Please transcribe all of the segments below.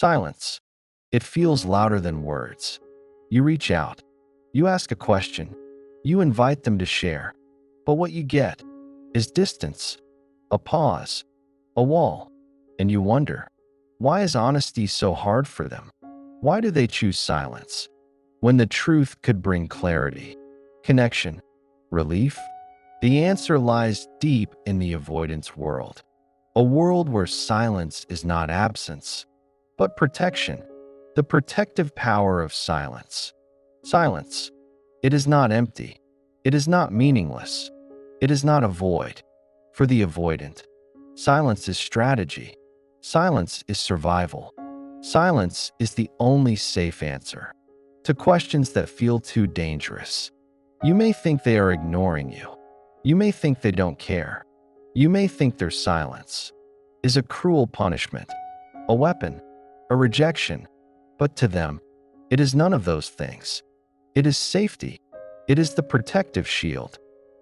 Silence. It feels louder than words. You reach out. You ask a question. You invite them to share. But what you get is distance, a pause, a wall. And you wonder, why is honesty so hard for them? Why do they choose silence when the truth could bring clarity, connection, relief? The answer lies deep in the avoidance world, a world where silence is not absence, but protection, the protective power of silence. Silence. It is not empty. It is not meaningless. It is not a void. For the avoidant, silence is strategy. Silence is survival. Silence is the only safe answer to questions that feel too dangerous. You may think they are ignoring you. You may think they don't care. You may think their silence is a cruel punishment, a weapon, a rejection. But to them, it is none of those things. It is safety. It is the protective shield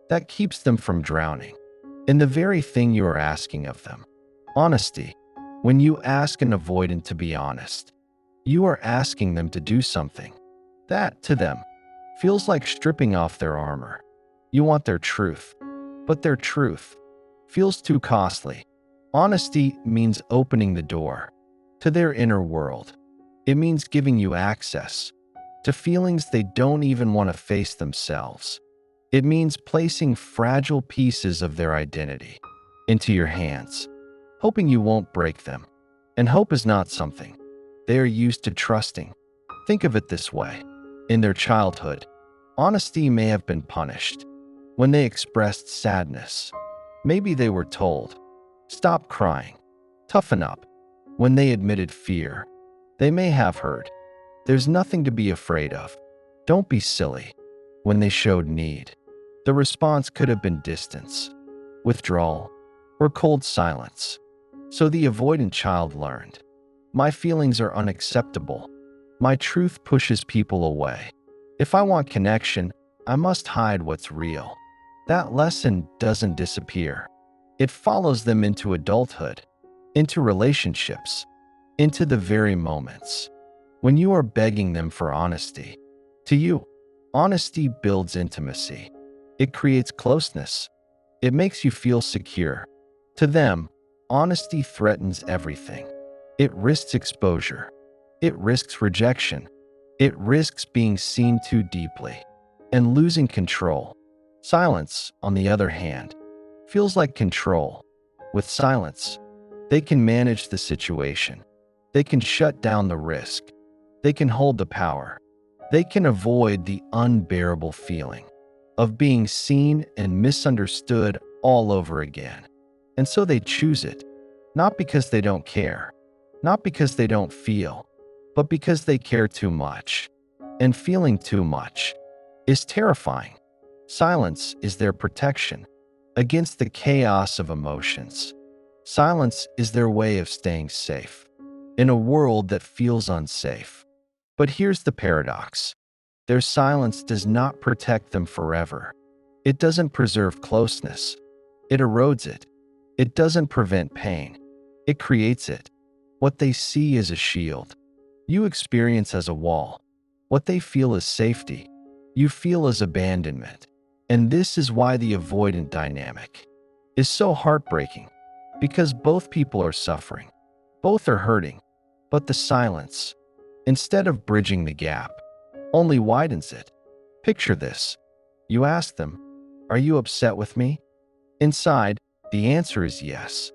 that keeps them from drowning in the very thing you are asking of them. Honesty. When you ask an avoidant to be honest, you are asking them to do something that, to them, feels like stripping off their armor. You want their truth, but their truth feels too costly. Honesty means opening the door to their inner world. It means giving you access to feelings they don't even want to face themselves. It means placing fragile pieces of their identity into your hands, hoping you won't break them. And hope is not something they are used to trusting. Think of it this way. In their childhood, honesty may have been punished. When they expressed sadness, maybe they were told, "Stop crying, toughen up." When they admitted fear, they may have heard, "There's nothing to be afraid of. Don't be silly." When they showed need, the response could have been distance, withdrawal, or cold silence. So the avoidant child learned, my feelings are unacceptable. My truth pushes people away. If I want connection, I must hide what's real. That lesson doesn't disappear. It follows them into adulthood, into relationships, into the very moments when you are begging them for honesty. To you, honesty builds intimacy. It creates closeness. It makes you feel secure. To them, honesty threatens everything. It risks exposure. It risks rejection. It risks being seen too deeply and losing control. Silence, on the other hand, feels like control. With silence, they can manage the situation. They can shut down the risk. They can hold the power. They can avoid the unbearable feeling of being seen and misunderstood all over again. And so they choose it, not because they don't care, not because they don't feel, but because they care too much. And feeling too much is terrifying. Silence is their protection against the chaos of emotions. Silence is their way of staying safe in a world that feels unsafe. But here's the paradox. Their silence does not protect them forever. It doesn't preserve closeness. It erodes it. It doesn't prevent pain. It creates it. What they see is a shield. You experience as a wall. What they feel is safety. You feel as abandonment. And this is why the avoidant dynamic is so heartbreaking. Because both people are suffering. Both are hurting. But the silence, instead of bridging the gap, only widens it. Picture this. You ask them, "Are you upset with me?" Inside, the answer is yes.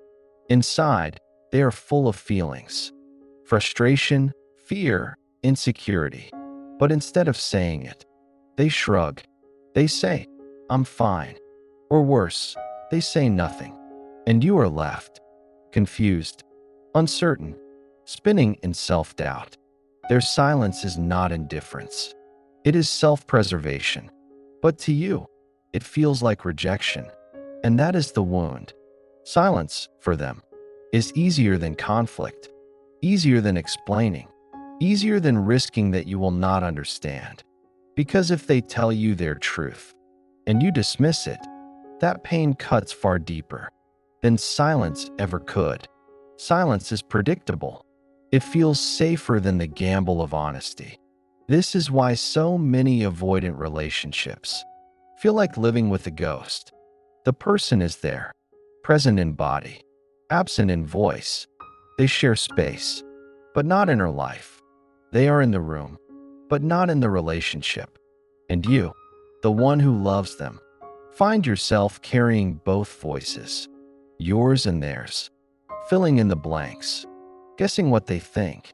Inside, they are full of feelings. Frustration, fear, insecurity. But instead of saying it, they shrug. They say, "I'm fine." Or worse, they say nothing. And you are left, confused, uncertain, spinning in self-doubt. Their silence is not indifference. It is self-preservation. But to you, it feels like rejection. And that is the wound. Silence, for them, is easier than conflict, easier than explaining, easier than risking that you will not understand. Because if they tell you their truth, and you dismiss it, that pain cuts far deeper than silence ever could. Silence is predictable. It feels safer than the gamble of honesty. This is why so many avoidant relationships feel like living with a ghost. The person is there, present in body, absent in voice. They share space, but not inner life. They are in the room, but not in the relationship. And you, the one who loves them, find yourself carrying both voices, yours and theirs, filling in the blanks, guessing what they think,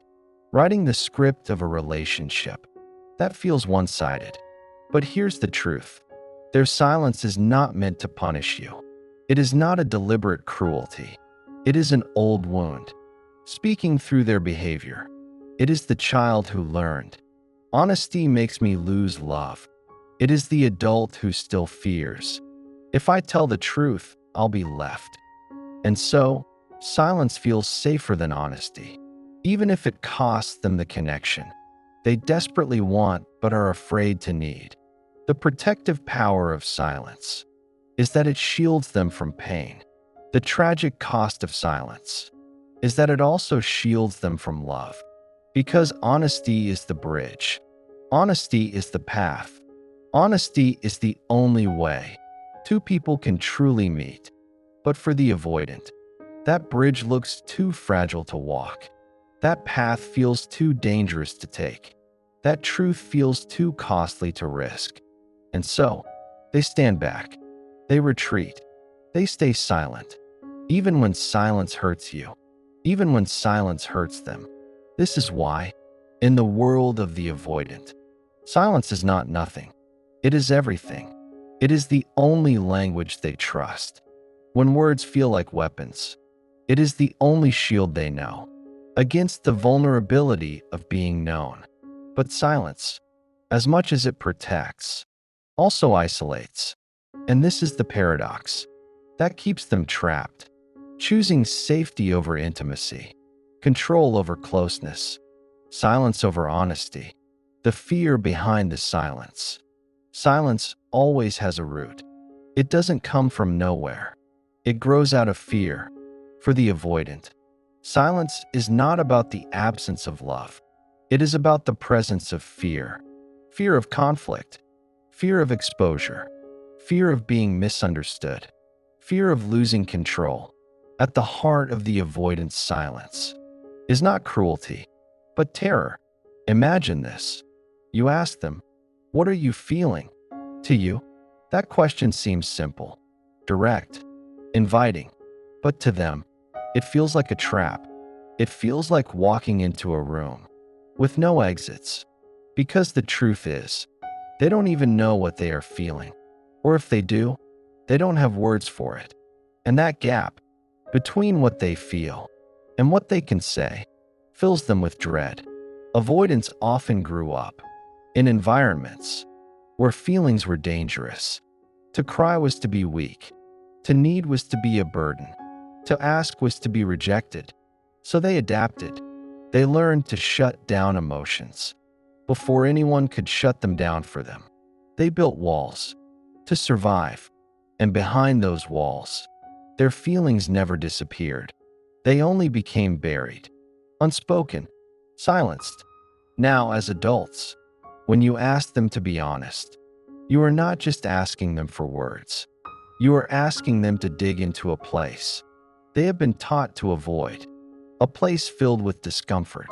writing the script of a relationship. That feels one-sided. But here's the truth. Their silence is not meant to punish you. It is not a deliberate cruelty. It is an old wound, speaking through their behavior. It is the child who learned, honesty makes me lose love. It is the adult who still fears, if I tell the truth, I'll be left. And so, silence feels safer than honesty, even if it costs them the connection they desperately want but are afraid to need. The protective power of silence is that it shields them from pain. The tragic cost of silence is that it also shields them from love. Because honesty is the bridge. Honesty is the path. Honesty is the only way two people can truly meet. But for the avoidant, that bridge looks too fragile to walk. That path feels too dangerous to take. That truth feels too costly to risk. And so, they stand back. They retreat. They stay silent. Even when silence hurts you. Even when silence hurts them. This is why, in the world of the avoidant, silence is not nothing. It is everything. It is the only language they trust. When words feel like weapons, it is the only shield they know against the vulnerability of being known. But silence, as much as it protects, also isolates. And this is the paradox that keeps them trapped, choosing safety over intimacy, control over closeness, silence over honesty. The fear behind the silence. Silence always has a root. It doesn't come from nowhere. It grows out of fear. For the avoidant, silence is not about the absence of love. It is about the presence of fear. Fear of conflict. Fear of exposure. Fear of being misunderstood. Fear of losing control. At the heart of the avoidant's silence is not cruelty, but terror. Imagine this. You ask them, "What are you feeling?" To you, that question seems simple, direct, inviting. But to them, it feels like a trap. It feels like walking into a room with no exits. Because the truth is, they don't even know what they are feeling. Or if they do, they don't have words for it. And that gap between what they feel and what they can say fills them with dread. Avoidants often grew up in environments where feelings were dangerous. To cry was to be weak. To need was to be a burden. To ask was to be rejected. So they adapted. They learned to shut down emotions before anyone could shut them down for them. They built walls to survive. And behind those walls, their feelings never disappeared. They only became buried, unspoken, silenced. Now, as adults, when you ask them to be honest, you are not just asking them for words. You are asking them to dig into a place they have been taught to avoid, a place filled with discomfort,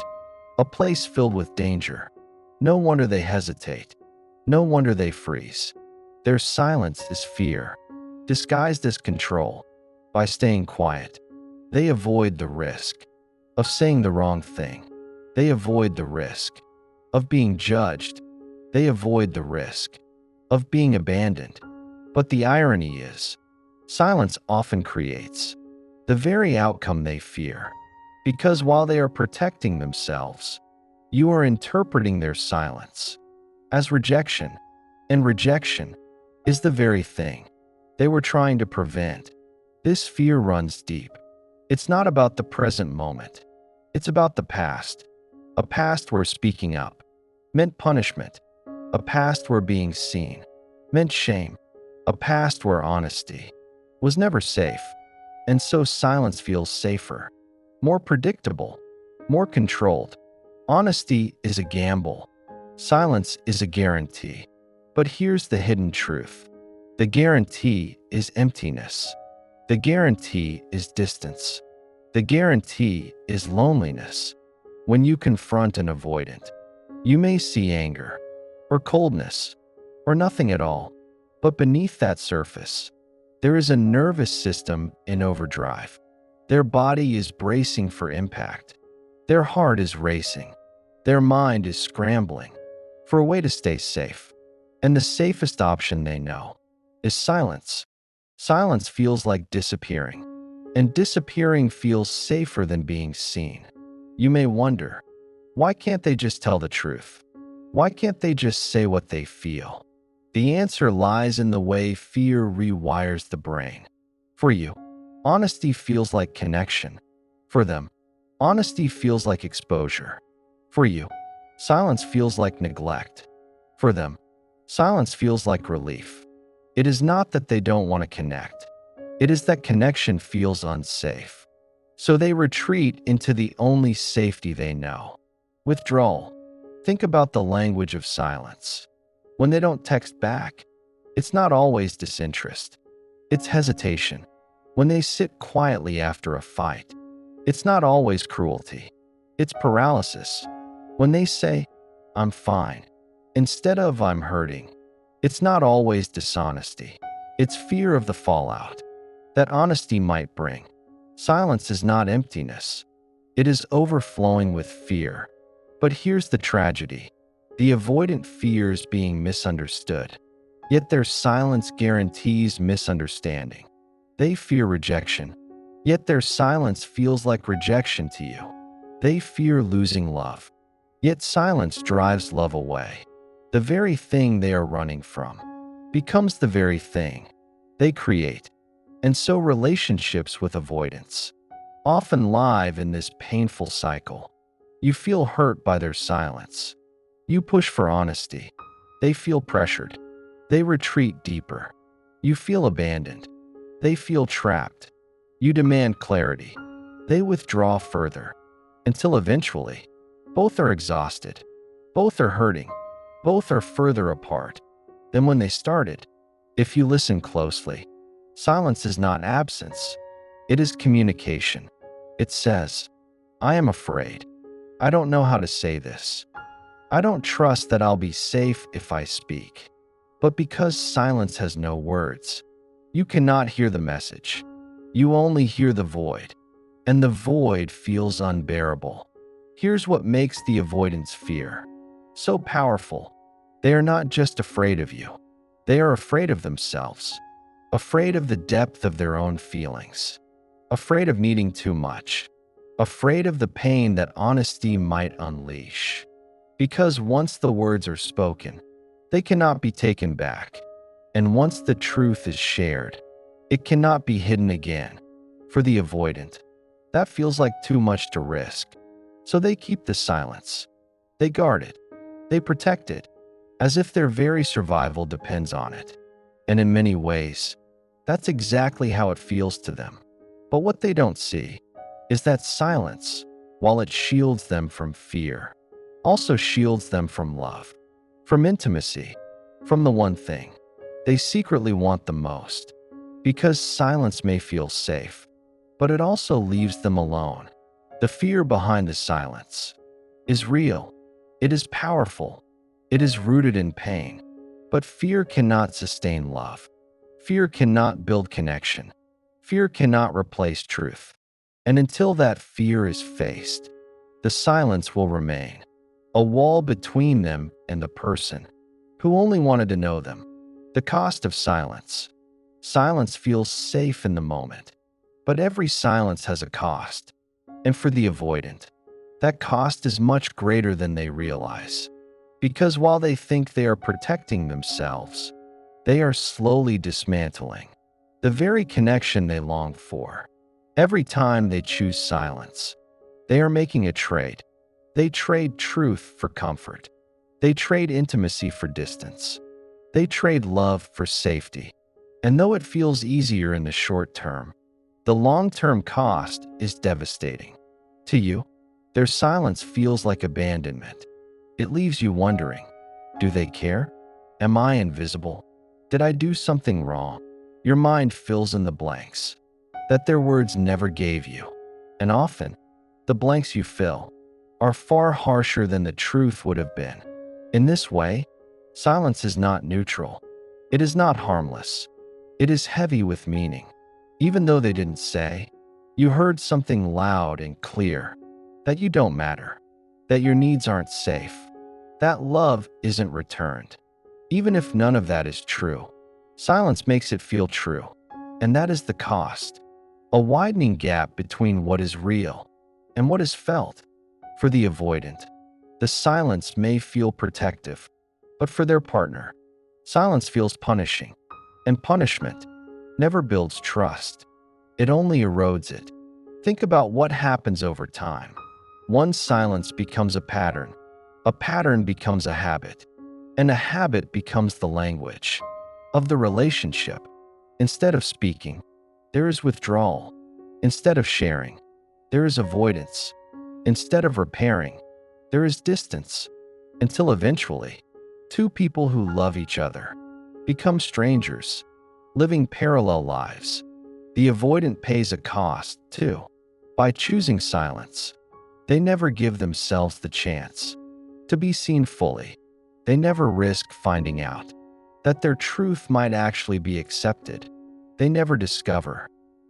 a place filled with danger. No wonder they hesitate. No wonder they freeze. Their silence is fear, disguised as control. By staying quiet, they avoid the risk of saying the wrong thing. They avoid the risk of being judged. They avoid the risk of being abandoned. But the irony is, silence often creates the very outcome they fear. Because while they are protecting themselves, you are interpreting their silence as rejection. And rejection is the very thing they were trying to prevent. This fear runs deep. It's not about the present moment. It's about the past. A past where speaking up meant punishment. A past where being seen meant shame. A past where honesty was never safe. And so silence feels safer, more predictable, more controlled. Honesty is a gamble. Silence is a guarantee. But here's the hidden truth. The guarantee is emptiness. The guarantee is distance. The guarantee is loneliness. When you confront an avoidant, you may see anger, or coldness, or nothing at all. But beneath that surface, there is a nervous system in overdrive. Their body is bracing for impact. Their heart is racing. Their mind is scrambling for a way to stay safe. And the safest option they know is silence. Silence feels like disappearing, and disappearing feels safer than being seen. You may wonder, why can't they just tell the truth? Why can't they just say what they feel? The answer lies in the way fear rewires the brain. For you, honesty feels like connection. For them, honesty feels like exposure. For you, silence feels like neglect. For them, silence feels like relief. It is not that they don't want to connect. It is that connection feels unsafe. So they retreat into the only safety they know. Withdrawal. Think about the language of silence. When they don't text back, it's not always disinterest. It's hesitation. When they sit quietly after a fight, it's not always cruelty. It's paralysis. When they say, "I'm fine," instead of "I'm hurting," it's not always dishonesty. It's fear of the fallout that honesty might bring. Silence is not emptiness. It is overflowing with fear. But here's the tragedy. The avoidant fears being misunderstood. Yet their silence guarantees misunderstanding. They fear rejection. Yet their silence feels like rejection to you. They fear losing love. Yet silence drives love away. The very thing they are running from becomes the very thing they create. And so relationships with avoidance often live in this painful cycle. You feel hurt by their silence. You push for honesty. They feel pressured. They retreat deeper. You feel abandoned. They feel trapped. You demand clarity. They withdraw further. Until eventually, both are exhausted. Both are hurting. Both are further apart than when they started. If you listen closely, silence is not absence. It is communication. It says, "I am afraid. I don't know how to say this. I don't trust that I'll be safe if I speak." But because silence has no words, you cannot hear the message. You only hear the void, and the void feels unbearable. Here's what makes the avoidance fear so powerful. They are not just afraid of you. They are afraid of themselves, afraid of the depth of their own feelings, afraid of needing too much, afraid of the pain that honesty might unleash. Because once the words are spoken, they cannot be taken back. And once the truth is shared, it cannot be hidden again. For the avoidant, that feels like too much to risk. So they keep the silence. They guard it. They protect it, as if their very survival depends on it. And in many ways, that's exactly how it feels to them. But what they don't see is that silence, while it shields them from fear, also shields them from love, from intimacy, from the one thing they secretly want the most. Because silence may feel safe, but it also leaves them alone. The fear behind the silence is real. It is powerful. It is rooted in pain. But fear cannot sustain love. Fear cannot build connection. Fear cannot replace truth. And until that fear is faced, the silence will remain, a wall between them and the person who only wanted to know them. The cost of silence. Silence feels safe in the moment, but every silence has a cost. And for the avoidant, that cost is much greater than they realize. Because while they think they are protecting themselves, they are slowly dismantling the very connection they long for. Every time they choose silence, they are making a trade. They trade truth for comfort. They trade intimacy for distance. They trade love for safety. And though it feels easier in the short term, the long-term cost is devastating. To you, Their silence feels like abandonment. It leaves you wondering, do they care? Am I invisible? Did I do something wrong? Your mind fills in the blanks that their words never gave you. And often, the blanks you fill are far harsher than the truth would have been. In this way, silence is not neutral. It is not harmless. It is heavy with meaning. Even though they didn't say, you heard something loud and clear, that you don't matter, that your needs aren't safe, that love isn't returned. Even if none of that is true, silence makes it feel true. And that is the cost. A widening gap between what is real and what is felt. For the avoidant, the silence may feel protective, but for their partner, silence feels punishing. And punishment never builds trust. It only erodes it. Think about what happens over time. One silence becomes a pattern becomes a habit, and a habit becomes the language of the relationship. Instead of speaking, there is withdrawal. Instead of sharing, there is avoidance. Instead of repairing, there is distance, until eventually, two people who love each other become strangers, living parallel lives. The avoidant pays a cost, too. By choosing silence, they never give themselves the chance to be seen fully. They never risk finding out that their truth might actually be accepted. They never discover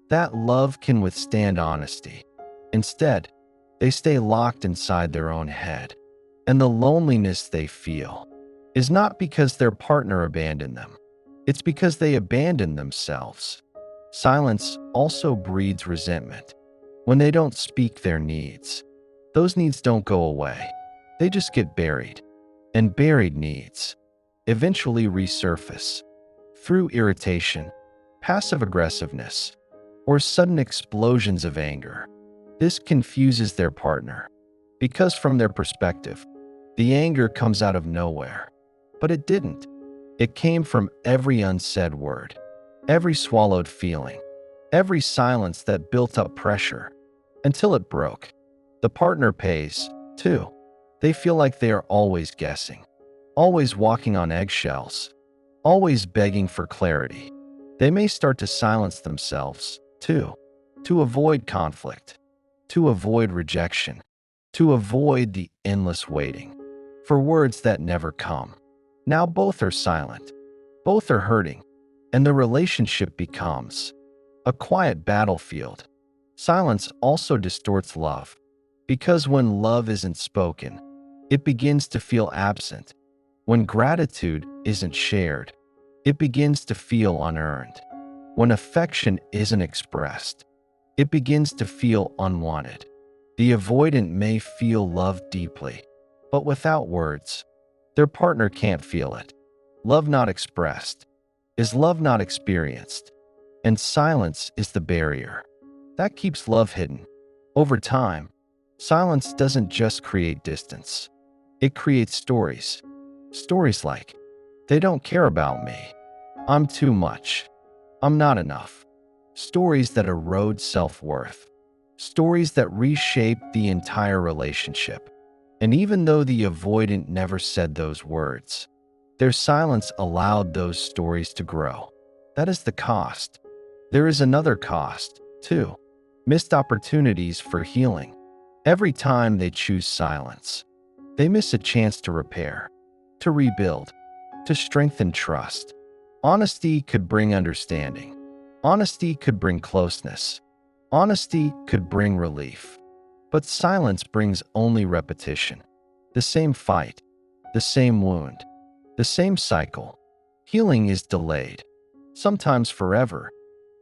that love can withstand honesty. Instead, they stay locked inside their own head. And the loneliness they feel is not because their partner abandoned them. It's because they abandoned themselves. Silence also breeds resentment. When they don't speak their needs, those needs don't go away. They just get buried. And buried needs eventually resurface through irritation, passive aggressiveness, or sudden explosions of anger. This confuses their partner because from their perspective, the anger comes out of nowhere. But it didn't. It came from every unsaid word, every swallowed feeling, every silence that built up pressure until it broke. The partner pays, too. They feel like they are always guessing, always walking on eggshells, always begging for clarity. They may start to silence themselves, too, to avoid conflict, to avoid rejection, to avoid the endless waiting for words that never come. Now both are silent, both are hurting, and the relationship becomes a quiet battlefield. Silence also distorts love, because when love isn't spoken, it begins to feel absent. When gratitude isn't shared, it begins to feel unearned. When affection isn't expressed, it begins to feel unwanted. The avoidant may feel love deeply, but without words. Their partner can't feel it. Love not expressed is love not experienced, and silence is the barrier that keeps love hidden. Over time, silence doesn't just create distance. It creates stories. Stories like, they don't care about me. I'm too much. I'm not enough. Stories that erode self-worth. Stories that reshape the entire relationship. And even though the avoidant never said those words, their silence allowed those stories to grow. That is the cost. There is another cost, too. Missed opportunities for healing. Every time they choose silence, they miss a chance to repair, to rebuild, to strengthen trust. Honesty could bring understanding. Honesty could bring closeness. Honesty could bring relief. But silence brings only repetition. The same fight, the same wound, the same cycle. Healing is delayed, sometimes forever.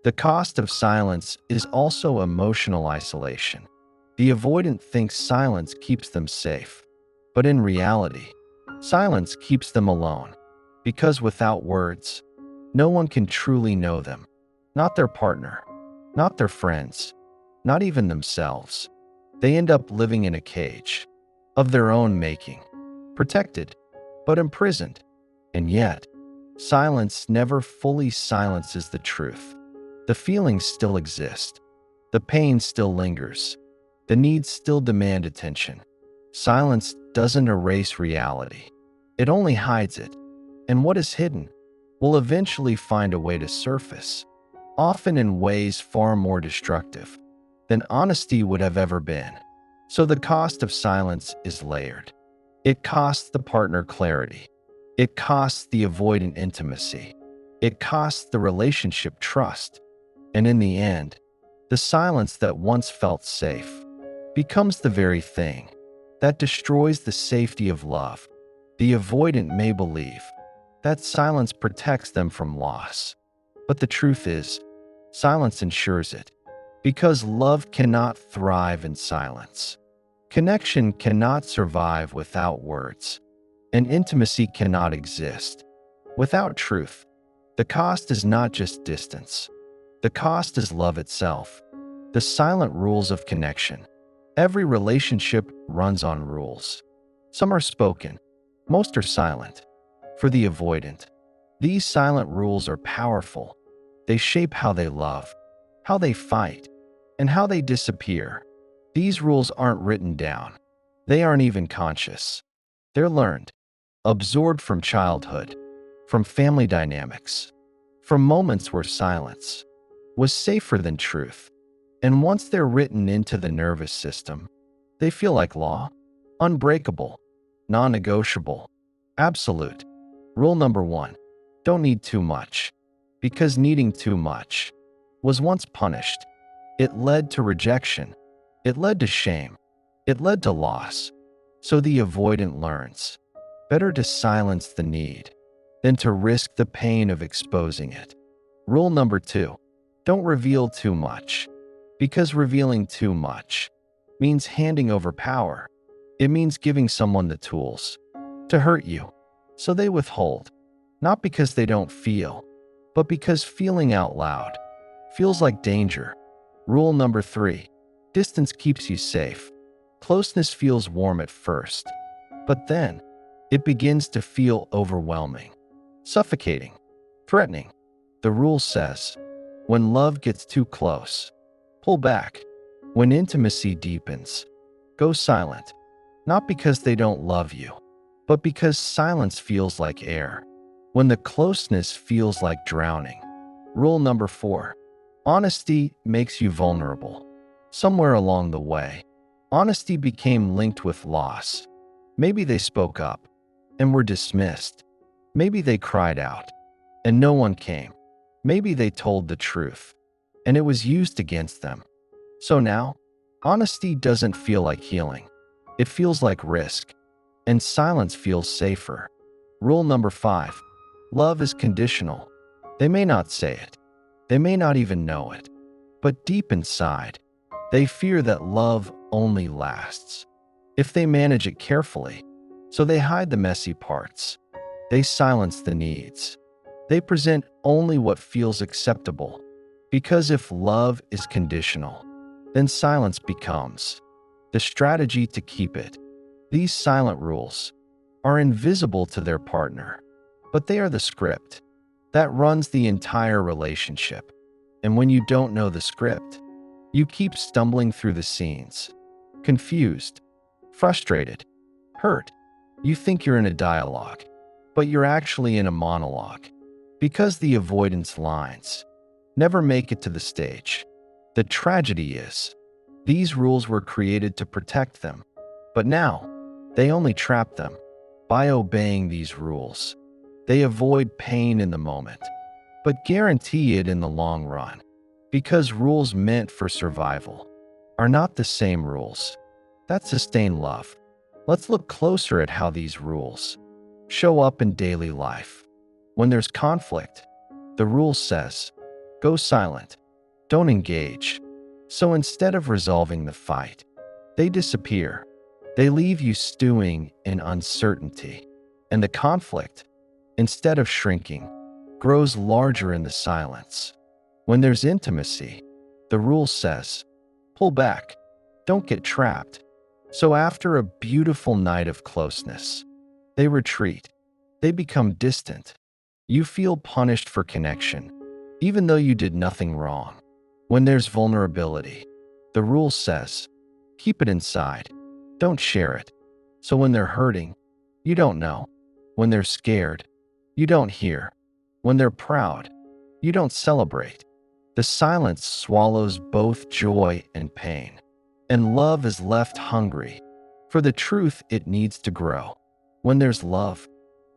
The cost of silence is also emotional isolation. The avoidant thinks silence keeps them safe. But in reality, silence keeps them alone. Because without words, no one can truly know them. Not their partner, not their friends, not even themselves. They end up living in a cage of their own making, protected, but imprisoned. And yet, silence never fully silences the truth. The feelings still exist. The pain still lingers. The needs still demand attention. Silence doesn't erase reality. It only hides it. And what is hidden will eventually find a way to surface, often in ways far more destructive than honesty would have ever been. So the cost of silence is layered. It costs the partner clarity. It costs the avoidant intimacy. It costs the relationship trust. And in the end, the silence that once felt safe becomes the very thing that destroys the safety of love. The avoidant may believe that silence protects them from loss, but the truth is, silence ensures it, because love cannot thrive in silence. Connection cannot survive without words, and intimacy cannot exist without truth. The cost is not just distance. The cost is love itself. The silent rules of connection. Every relationship runs on rules. Some are spoken, most are silent. For the avoidant, these silent rules are powerful. They shape how they love, how they fight, and how they disappear. These rules aren't written down. They aren't even conscious. They're learned, absorbed from childhood, from family dynamics, from moments where silence was safer than truth. And once they're written into the nervous system, they feel like law, unbreakable, non-negotiable, absolute. Rule number 1, don't need too much, because needing too much was once punished. It led to rejection. It led to shame. It led to loss. So the avoidant learns, better to silence the need than to risk the pain of exposing it. Rule number 2, don't reveal too much, because revealing too much means handing over power. It means giving someone the tools to hurt you. So they withhold, not because they don't feel, but because feeling out loud feels like danger. Rule number 3, distance keeps you safe. Closeness feels warm at first, but then it begins to feel overwhelming, suffocating, threatening. The rule says, when love gets too close, pull back. When intimacy deepens, go silent. Not because they don't love you, but because silence feels like air. When the closeness feels like drowning. Rule number 4, honesty makes you vulnerable. Somewhere along the way, honesty became linked with loss. Maybe they spoke up and were dismissed. Maybe they cried out and no one came. Maybe they told the truth and it was used against them. So now, honesty doesn't feel like healing. It feels like risk, and silence feels safer. Rule number 5, love is conditional. They may not say it. They may not even know it. But deep inside, they fear that love only lasts if they manage it carefully. So they hide the messy parts. They silence the needs. They present only what feels acceptable. Because if love is conditional, then silence becomes the strategy to keep it. These silent rules are invisible to their partner, but they are the script that runs the entire relationship. And when you don't know the script, you keep stumbling through the scenes, confused, frustrated, hurt. You think you're in a dialogue, but you're actually in a monologue, because the avoidance lines never make it to the stage. The tragedy is, these rules were created to protect them, but now they only trap them. By obeying these rules, they avoid pain in the moment, but guarantee it in the long run. Because rules meant for survival are not the same rules that sustain love. Let's look closer at how these rules show up in daily life. When there's conflict, the rule says, go silent, don't engage. So instead of resolving the fight, they disappear. They leave you stewing in uncertainty. And the conflict, instead of shrinking, grows larger in the silence. When there's intimacy, the rule says, pull back, don't get trapped. So after a beautiful night of closeness, they retreat. They become distant. You feel punished for connection, even though you did nothing wrong. When there's vulnerability, the rule says, Keep it inside. Don't share it. So when they're hurting, you don't know. When they're scared, you don't hear. When they're proud, you don't celebrate. The silence swallows both joy and pain, and love is left hungry. For the truth, it needs to grow. When there's love,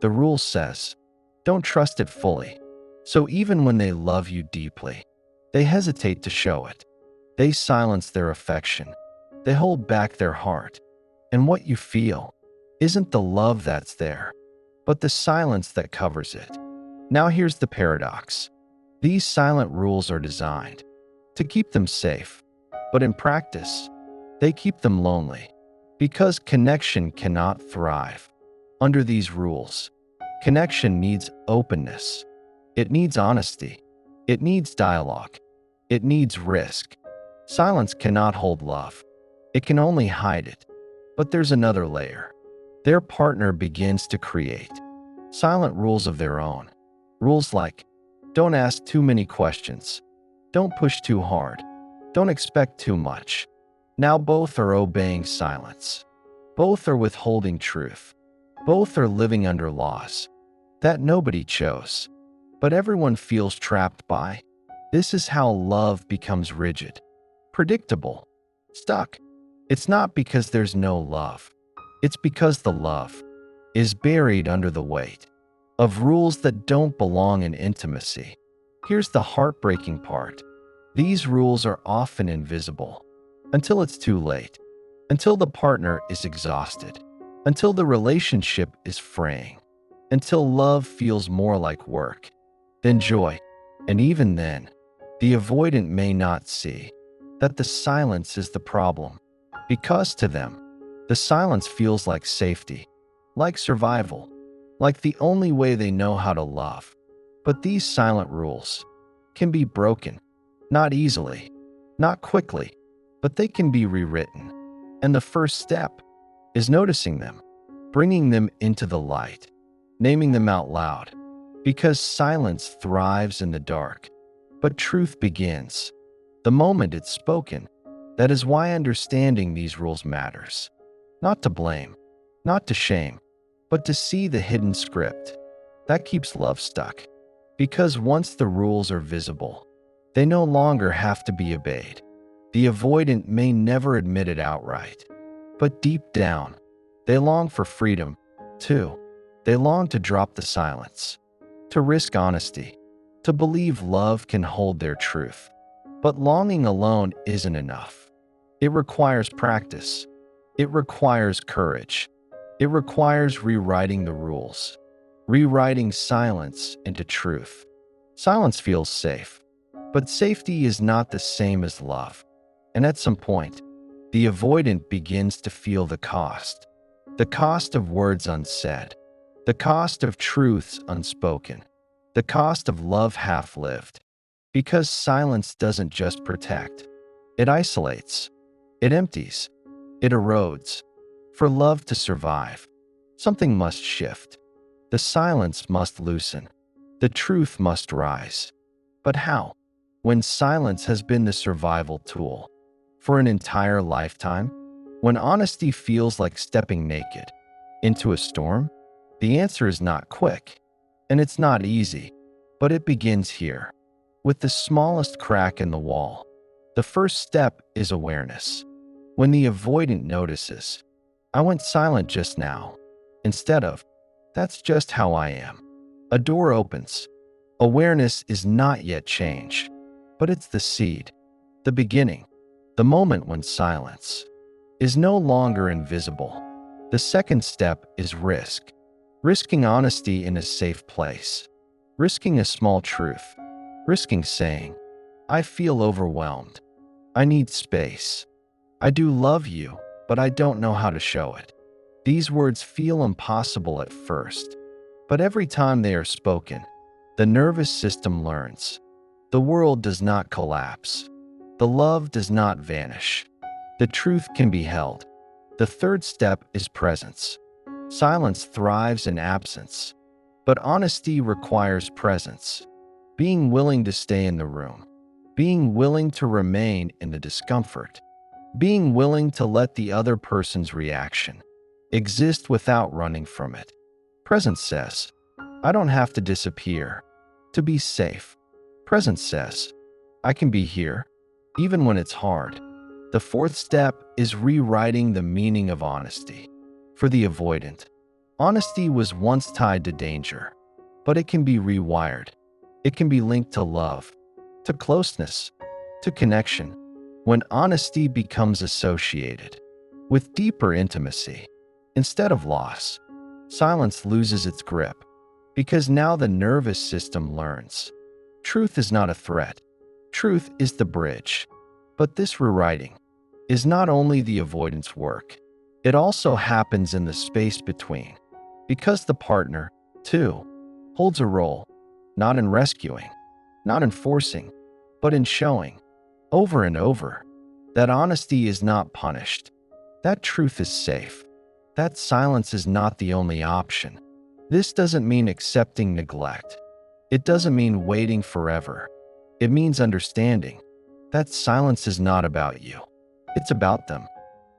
the rule says, don't trust it fully. So even when they love you deeply, they hesitate to show it. They silence their affection. They hold back their heart. And what you feel isn't the love that's there, but the silence that covers it. Now here's the paradox. These silent rules are designed to keep them safe, but in practice, they keep them lonely because connection cannot thrive under these rules. Connection needs openness. It needs honesty. It needs dialogue. It needs risk. Silence cannot hold love. It can only hide it. But there's another layer. Their partner begins to create silent rules of their own. Rules like, don't ask too many questions. Don't push too hard. Don't expect too much. Now both are obeying silence. Both are withholding truth. Both are living under laws that nobody chose, but everyone feels trapped by. This is how love becomes rigid, predictable, stuck. It's not because there's no love. It's because the love is buried under the weight of rules that don't belong in intimacy. Here's the heartbreaking part. These rules are often invisible until it's too late, until the partner is exhausted, until the relationship is fraying, until love feels more like work than joy. And even then, the avoidant may not see that the silence is the problem, because to them, the silence feels like safety, like survival, like the only way they know how to love. But these silent rules can be broken, not easily, not quickly, but they can be rewritten. And the first step is noticing them, bringing them into the light, naming them out loud, because silence thrives in the dark, but truth begins the moment it's spoken. That is why understanding these rules matters. Not to blame, not to shame, but to see the hidden script that keeps love stuck. Because once the rules are visible, they no longer have to be obeyed. The avoidant may never admit it outright, but deep down, they long for freedom, too. They long to drop the silence, to risk honesty, to believe love can hold their truth. But longing alone isn't enough. It requires practice. It requires courage. It requires rewriting the rules, rewriting silence into truth. Silence feels safe, but safety is not the same as love. And at some point, the avoidant begins to feel the cost of words unsaid, the cost of truths unspoken, the cost of love half-lived. Because silence doesn't just protect, it isolates, it empties, it erodes. For love to survive, something must shift. The silence must loosen. The truth must rise. But how? When silence has been the survival tool for an entire lifetime? When honesty feels like stepping naked into a storm? The answer is not quick, and it's not easy, but it begins here, with the smallest crack in the wall. The first step is awareness. When the avoidant notices, I went silent just now, instead of, that's just how I am, a door opens. Awareness is not yet change, but it's the seed, the beginning, the moment when silence is no longer invisible. The second step is risk. Risking honesty in a safe place. Risking a small truth. Risking saying, I feel overwhelmed. I need space. I do love you, but I don't know how to show it. These words feel impossible at first, but every time they are spoken, the nervous system learns. The world does not collapse. The love does not vanish. The truth can be held. The third step is presence. Silence thrives in absence, but honesty requires presence. Being willing to stay in the room, being willing to remain in the discomfort, being willing to let the other person's reaction exist without running from it. Presence says, I don't have to disappear to be safe. Presence says, I can be here, even when it's hard. The fourth step is rewriting the meaning of honesty. For the avoidant, honesty was once tied to danger, but it can be rewired. It can be linked to love, to closeness, to connection. When honesty becomes associated with deeper intimacy, instead of loss, silence loses its grip, because now the nervous system learns. Truth is not a threat. Truth is the bridge. But this rewriting is not only the avoidance work, it also happens in the space between, because the partner, too, holds a role, not in rescuing, not in forcing, but in showing, over and over, that honesty is not punished, that truth is safe, that silence is not the only option. This doesn't mean accepting neglect. It doesn't mean waiting forever. It means understanding that silence is not about you. It's about them,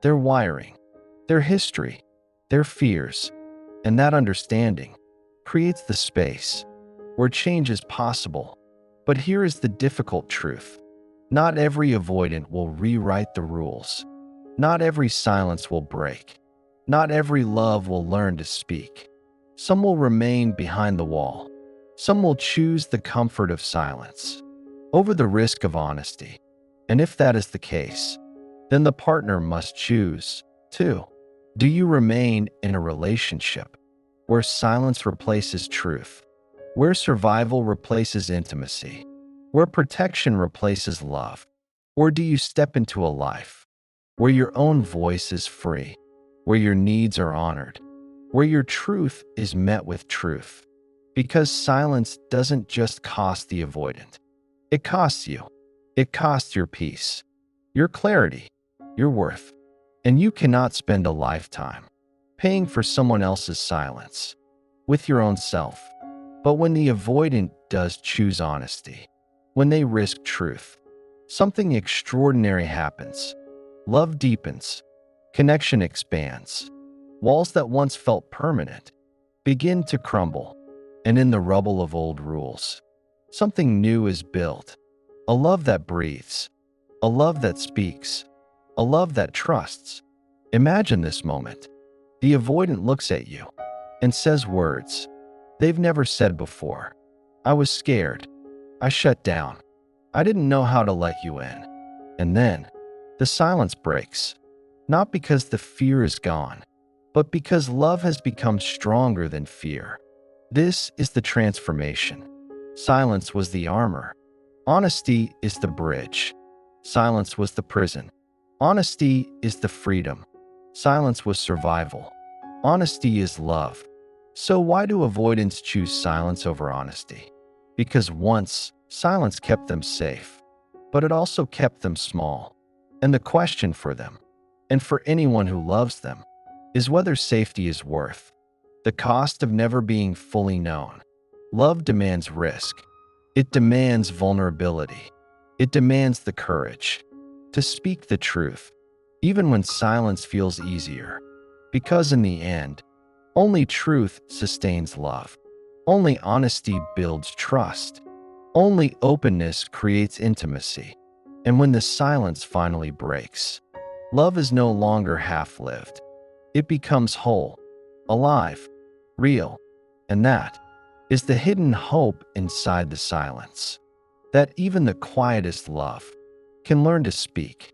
their wiring, their history, their fears, and that understanding creates the space where change is possible. But here is the difficult truth. Not every avoidant will rewrite the rules. Not every silence will break. Not every love will learn to speak. Some will remain behind the wall. Some will choose the comfort of silence over the risk of honesty. And if that is the case, then the partner must choose, too. Do you remain in a relationship where silence replaces truth, where survival replaces intimacy, where protection replaces love? Or do you step into a life where your own voice is free, where your needs are honored, where your truth is met with truth? Because silence doesn't just cost the avoidant. It costs you. It costs your peace, your clarity, your worth. And you cannot spend a lifetime paying for someone else's silence with your own self. But when the avoidant does choose honesty, when they risk truth, something extraordinary happens. Love deepens, connection expands. Walls that once felt permanent begin to crumble, and in the rubble of old rules, something new is built. A love that breathes, a love that speaks, a love that trusts. Imagine this moment. The avoidant looks at you and says words they've never said before. I was scared. I shut down. I didn't know how to let you in. And then the silence breaks, not because the fear is gone, but because love has become stronger than fear. This is the transformation. Silence was the armor. Honesty is the bridge. Silence was the prison. Honesty is the freedom. Silence was survival. Honesty is love. So why do avoidants choose silence over honesty? Because once, silence kept them safe, but it also kept them small. And the question for them, and for anyone who loves them, is whether safety is worth the cost of never being fully known. Love demands risk. It demands vulnerability. It demands the courage to speak the truth, even when silence feels easier. Because in the end, only truth sustains love. Only honesty builds trust. Only openness creates intimacy. And when the silence finally breaks, love is no longer half-lived. It becomes whole, alive, real. And that is the hidden hope inside the silence. That even the quietest love can learn to speak.